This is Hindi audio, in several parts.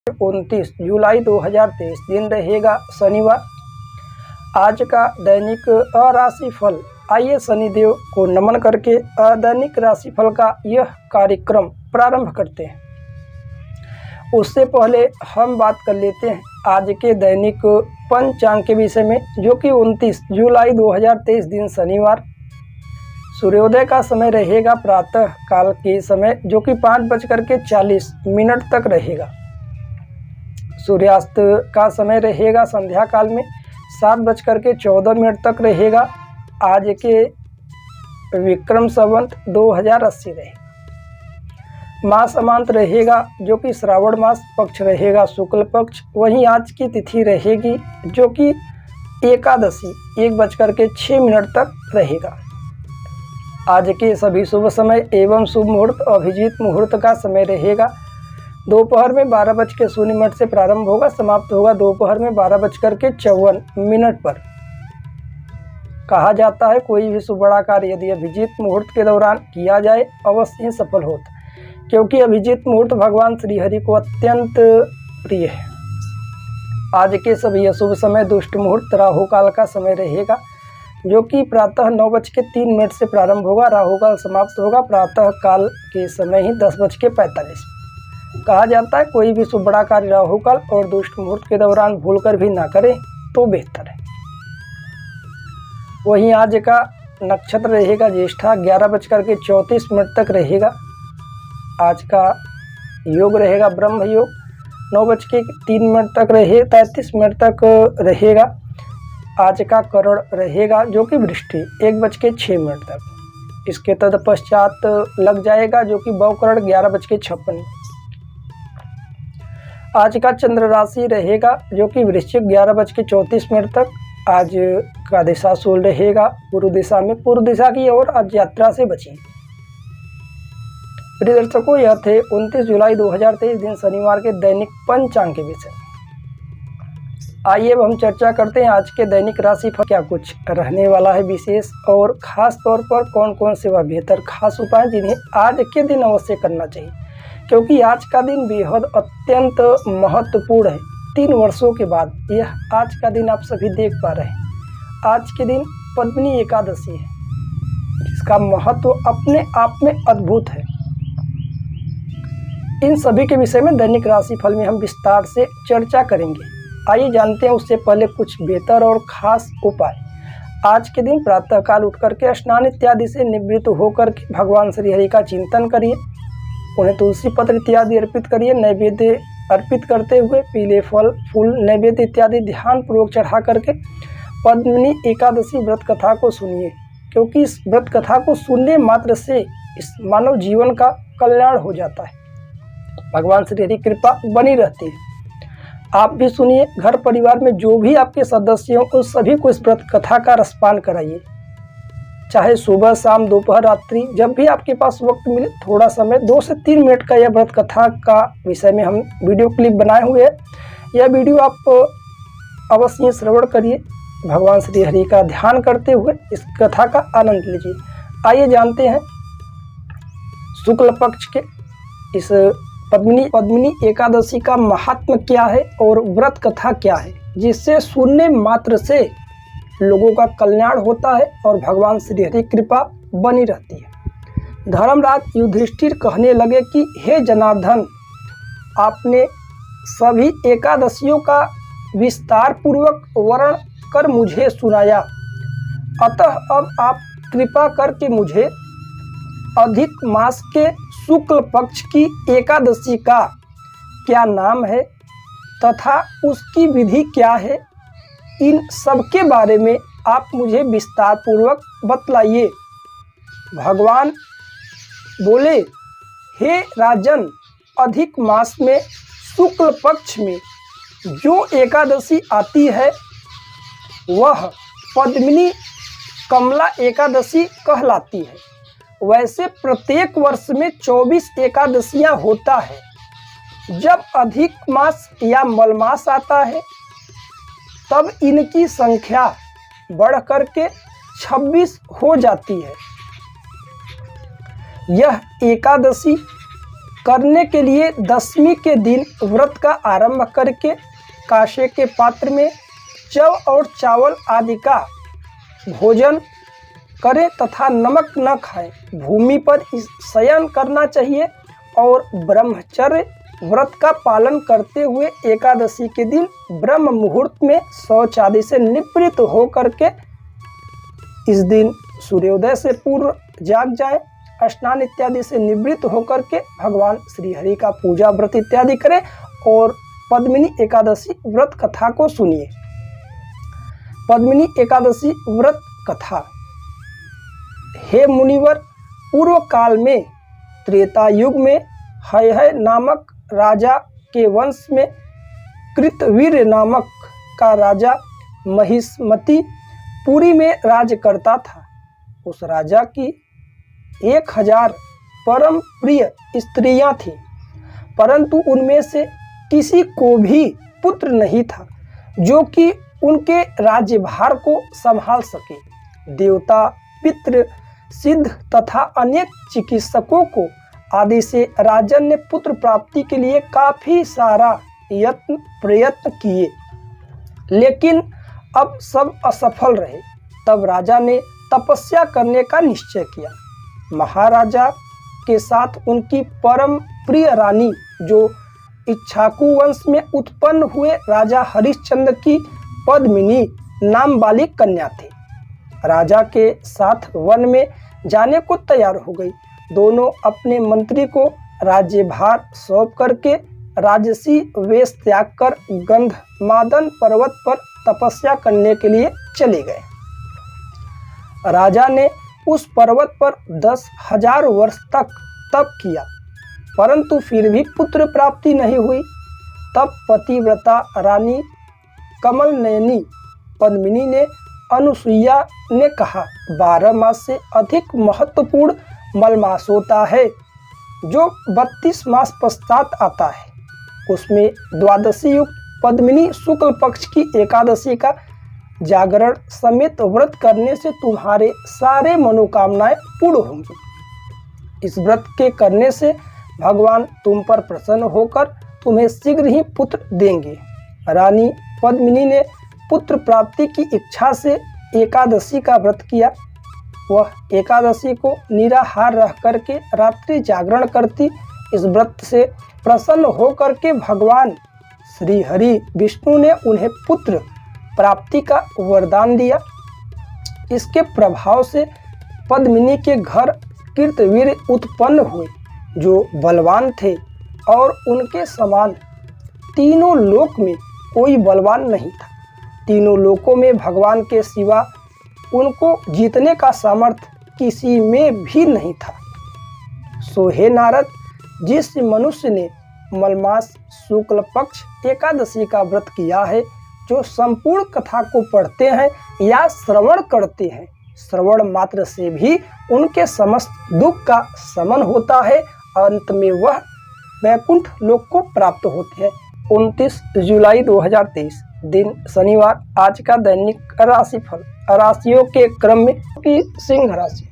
29 जुलाई 2023 दिन रहेगा शनिवार। आज का दैनिक राशिफल। आइए शनिदेव को नमन करके दैनिक राशिफल का यह कार्यक्रम प्रारंभ करते हैं। उससे पहले हम बात कर लेते हैं आज के दैनिक पंचांग के विषय में, जो कि 29 जुलाई 2023 दिन शनिवार। सूर्योदय का समय रहेगा प्रातः काल के समय, जो कि 5:40 तक रहेगा। सूर्यास्त का समय रहेगा संध्या काल में 7:14 तक रहेगा। आज के विक्रम संवत 2080 रहेगा। मास अमांत रहेगा, जो कि श्रावण मास। पक्ष रहेगा शुक्ल पक्ष। वहीं आज की तिथि रहेगी, जो कि एकादशी 1:06 तक रहेगा। आज के सभी शुभ समय एवं शुभ मुहूर्त अभिजीत मुहूर्त का समय रहेगा। दोपहर में 12:00 से प्रारंभ होगा, समाप्त होगा दोपहर में 12:54 पर। कहा जाता है कोई भी शुभ बड़ा कार्य यदि अभिजीत मुहूर्त के दौरान किया जाए अवश्य ही सफल होता, क्योंकि अभिजीत मुहूर्त भगवान श्री हरि को अत्यंत प्रिय है। आज के सभी अशुभ समय दुष्ट मुहूर्त राहु काल का समय रहेगा, जो कि प्रातः 9:03 से प्रारंभ होगा। राहु काल समाप्त होगा प्रातः काल के समय ही 10:45। कहा जाता है कोई भी शुभ बड़ा कार्य राहु काल और दुष्ट मुहूर्त के दौरान भूलकर भी ना करें तो बेहतर है। वहीं आज का नक्षत्र रहेगा ज्येष्ठा 11:34 तक रहेगा। आज का योग रहेगा ब्रह्म योग 9:03 तक 33 तक रहेगा। आज का करण रहेगा, जो कि वृष्टि 1:06 तक। इसके तत्पश्चात लग जाएगा, जो कि बवकरण 11:56। आज का चंद्र राशि रहेगा, जो कि वृश्चिक 11:34 तक। आज का दिशा शूल रहेगा पूर्व दिशा में। पूर्व दिशा की ओर आज यात्रा से बचिए। प्रिय दर्शकों, यह थे 29 जुलाई 2023 दिन शनिवार के दैनिक पंचांग के विषय। आइए अब हम चर्चा करते हैं आज के दैनिक राशिफल क्या कुछ रहने वाला है विशेष, और खास तौर पर कौन कौन से वह बेहतर खास उपाय जिन्हें आज के दिन अवश्य करना चाहिए, क्योंकि आज का दिन बेहद अत्यंत महत्वपूर्ण है। 3 वर्षों के बाद यह आज का दिन आप सभी देख पा रहे हैं। आज के दिन पद्मिनी एकादशी है, जिसका महत्व अपने आप में अद्भुत है। इन सभी के विषय में दैनिक राशिफल में हम विस्तार से चर्चा करेंगे। आइए जानते हैं उससे पहले कुछ बेहतर और खास उपाय। आज के दिन प्रातःकाल उठकर के स्नान इत्यादि से निवृत्त होकर के भगवान श्री हरि का चिंतन करिए। उन्हें तुलसी पत्र इत्यादि अर्पित करिए। नैवेद्य अर्पित करते हुए पीले फल फूल नैवेद्य इत्यादि ध्यान पूर्वक चढ़ा करके पद्मिनी एकादशी व्रत कथा को सुनिए, क्योंकि इस व्रत कथा को सुनने मात्र से इस मानव जीवन का कल्याण हो जाता है। भगवान श्री हरि कृपा बनी रहती है। आप भी सुनिए। घर परिवार में जो भी आपके सदस्य हों उन सभी को इस व्रत कथा का रसपान कराइए, चाहे सुबह शाम दोपहर रात्रि, जब भी आपके पास वक्त मिले थोड़ा समय 2 से 3 मिनट का यह व्रत कथा का विषय में हम वीडियो क्लिप बनाए हुए हैं। यह वीडियो आप अवश्य श्रवण करिए। भगवान श्री हरि का ध्यान करते हुए इस कथा का आनंद लीजिए। आइए जानते हैं शुक्ल पक्ष के इस पद्मिनी एकादशी का महात्म क्या है और व्रत कथा क्या है, जिससे सुनने मात्र से लोगों का कल्याण होता है और भगवान श्री हरि कृपा बनी रहती है। धर्मराज युधिष्ठिर कहने लगे कि हे जनार्दन, आपने सभी एकादशियों का विस्तार पूर्वक वर्णन कर मुझे सुनाया, अतः अब आप कृपा करके मुझे अधिक मास के शुक्ल पक्ष की एकादशी का क्या नाम है तथा उसकी विधि क्या है, इन सब के बारे में आप मुझे विस्तार पूर्वक बतलाइए। भगवान बोले, हे राजन, अधिक मास में शुक्ल पक्ष में जो एकादशी आती है वह पद्मिनी कमला एकादशी कहलाती है। वैसे प्रत्येक वर्ष में 24 एकादशियां होता है। जब अधिक मास या मलमास आता है तब इनकी संख्या बढ़ करके 26 हो जाती है। यह एकादशी करने के लिए दशमी के दिन व्रत का आरंभ करके कांसे के पात्र में जव और चावल आदि का भोजन करें तथा नमक न खाएं। भूमि पर शयन करना चाहिए और ब्रह्मचर्य व्रत का पालन करते हुए एकादशी के दिन ब्रह्म मुहूर्त में शौच आदि से निवृत्त हो करके इस दिन सूर्योदय से पूर्व जाग जाएं। स्नान इत्यादि से निवृत्त होकर के भगवान श्री हरि का पूजा व्रत इत्यादि करें और पद्मिनी एकादशी व्रत कथा को सुनिए। पद्मिनी एकादशी व्रत कथा। हे मुनिवर, पूर्व काल में त्रेता युग में हय नामक राजा के वंश में कृतवीर नामक का राजा महिष्मति पुरी में राज करता था। उस राजा की 1000 परम प्रिय स्त्रियां थीं, परंतु उनमें से किसी को भी पुत्र नहीं था जो कि उनके राज्यभार को संभाल सके। देवता, पितृ, सिद्ध तथा अनेक चिकित्सकों को आदि से राजन ने पुत्र प्राप्ति के लिए काफी सारा प्रयत्न किए, लेकिन अब सब असफल रहे। तब राजा ने तपस्या करने का निश्चय किया। महाराजा के साथ उनकी परम प्रिय रानी, जो इक्ष्वाकु वंश में उत्पन्न हुए राजा हरिश्चंद्र की पद्मिनी नाम वाली कन्या थी, राजा के साथ वन में जाने को तैयार हो गई। दोनों अपने मंत्री को राज्यभार सौंप करके राजसी वेश त्याग कर गंधमादन पर्वत पर तपस्या करने के लिए चले गए। राजा ने उस पर्वत पर 10,000 वर्ष तक तप किया, परंतु फिर भी पुत्र प्राप्ति नहीं हुई। तब पतिव्रता रानी कमल नयनी पद्मिनी ने अनुसुईया ने कहा, 12 मास से अधिक महत्वपूर्ण मलमास होता है जो 32 मास पश्चात आता है। उसमें द्वादशी युक्त पद्मिनी शुक्ल पक्ष की एकादशी का जागरण समेत व्रत करने से तुम्हारे सारे मनोकामनाएं पूर्ण होंगी। इस व्रत के करने से भगवान तुम पर प्रसन्न होकर तुम्हें शीघ्र ही पुत्र देंगे। रानी पद्मिनी ने पुत्र प्राप्ति की इच्छा से एकादशी का व्रत किया। वह एकादशी को निराहार रह करके रात्रि जागरण करती। इस व्रत से प्रसन्न होकर के भगवान श्री हरि विष्णु ने उन्हें पुत्र प्राप्ति का वरदान दिया। इसके प्रभाव से पद्मिनी के घर कृतवीर उत्पन्न हुए जो बलवान थे और उनके समान तीनों लोक में कोई बलवान नहीं था। तीनों लोकों में भगवान के सिवा उनको जीतने का सामर्थ्य किसी में भी नहीं था। सो हे नारद, जिस मनुष्य ने मलमास शुक्ल पक्ष एकादशी का व्रत किया है, जो संपूर्ण कथा को पढ़ते हैं या श्रवण करते हैं, श्रवण मात्र से भी उनके समस्त दुख का शमन होता है। अंत में वह वैकुंठ लोक को प्राप्त होते हैं। 29 जुलाई 2023 दिन शनिवार। आज का दैनिक राशिफल। राशियों के क्रम में कि सिंह राशि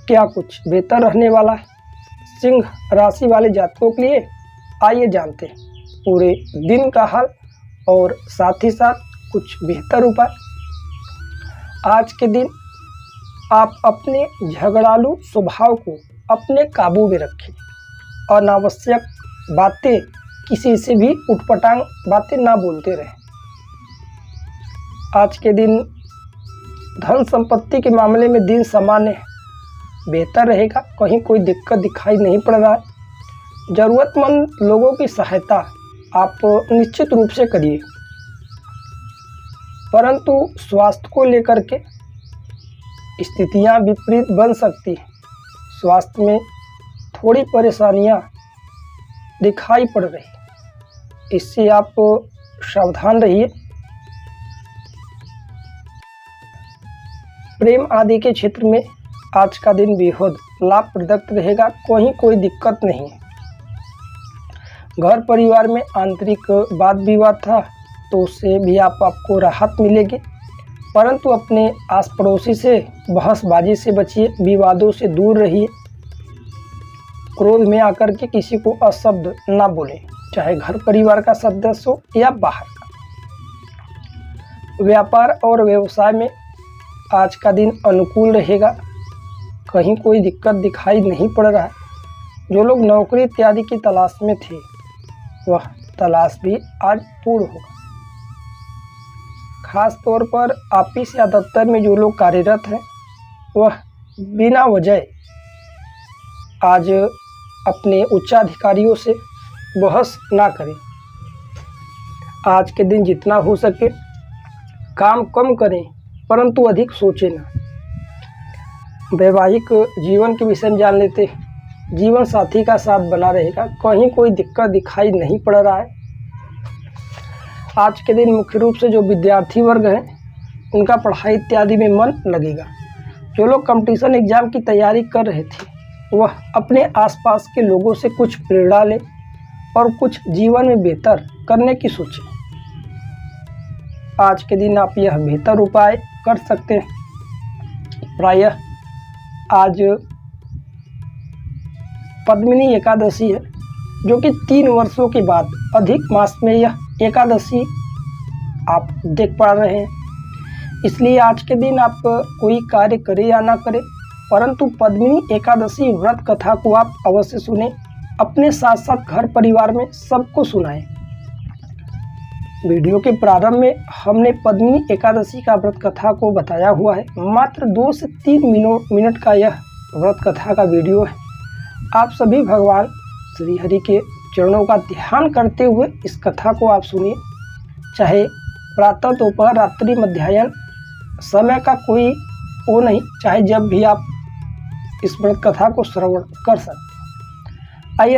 क्या कुछ बेहतर रहने वाला है सिंह राशि वाले जातकों के लिए, आइए जानते हैं पूरे दिन का हाल और साथ ही साथ कुछ बेहतर उपाय। आज के दिन आप अपने झगड़ालू स्वभाव को अपने काबू में रखें। अनावश्यक बातें, किसी से भी उटपटांग बातें ना बोलते रहें। आज के दिन धन संपत्ति के मामले में दिन सामान्य है, बेहतर रहेगा। कहीं कोई दिक्कत दिखाई नहीं पड़ रहा है। ज़रूरतमंद लोगों की सहायता आप निश्चित रूप से करिए, परंतु स्वास्थ्य को लेकर के स्थितियां विपरीत बन सकती हैं। स्वास्थ्य में थोड़ी परेशानियां दिखाई पड़ रही, इससे आप सावधान रहिए। प्रेम आदि के क्षेत्र में आज का दिन बेहद लाभप्रद रहेगा। कहीं कोई दिक्कत नहीं है। घर परिवार में आंतरिक वाद विवाद था तो उससे भी आपको राहत मिलेगी, परंतु अपने आस पड़ोसी से बहसबाजी से बचिए, विवादों से दूर रहिए। क्रोध में आकर के किसी को अशब्द ना बोलें, चाहे घर परिवार का सदस्य हो या बाहर का। व्यापार और व्यवसाय में आज का दिन अनुकूल रहेगा, कहीं कोई दिक्कत दिखाई नहीं पड़ रहा है। जो लोग नौकरी इत्यादि की तलाश में थे वह तलाश भी आज पूर्ण होगा। खास तौर पर ऑफिस या दफ्तर में जो लोग कार्यरत हैं वह बिना वजह आज अपने उच्चाधिकारियों से बहस ना करें। आज के दिन जितना हो सके काम कम करें, परंतु अधिक सोचें ना। वैवाहिक जीवन के विषय में जान लेते हैं। जीवन साथी का साथ बना रहेगा, कहीं कोई दिक्कत दिखाई नहीं पड़ रहा है। आज के दिन मुख्य रूप से जो विद्यार्थी वर्ग हैं उनका पढ़ाई इत्यादि में मन लगेगा। जो लोग कंपटीशन एग्जाम की तैयारी कर रहे थे वह अपने आसपास के लोगों से कुछ प्रेरणा लें और कुछ जीवन में बेहतर करने की सोचें। आज के दिन आप यह बेहतर उपाय कर सकते हैं। प्रायः आज पद्मिनी एकादशी है, जो कि 3 वर्षों के बाद अधिक मास में यह एकादशी आप देख पा रहे हैं। इसलिए आज के दिन आप कोई कार्य करें या ना करें, परंतु पद्मिनी एकादशी व्रत कथा को आप अवश्य सुनें। अपने साथ साथ घर परिवार में सबको सुनाएं। वीडियो के प्रारंभ में हमने पद्मिनी एकादशी का व्रत कथा को बताया हुआ है। मात्र 2 से 3 मिनट का यह व्रत कथा का वीडियो है। आप सभी भगवान श्री हरि के चरणों का ध्यान करते हुए इस कथा को आप सुनिए। चाहे प्रातः, दोपहर, रात्रि, मध्याह्न, समय का कोई वो नहीं, चाहे जब भी आप इस व्रत कथा को श्रवण कर सकते हैं। आइए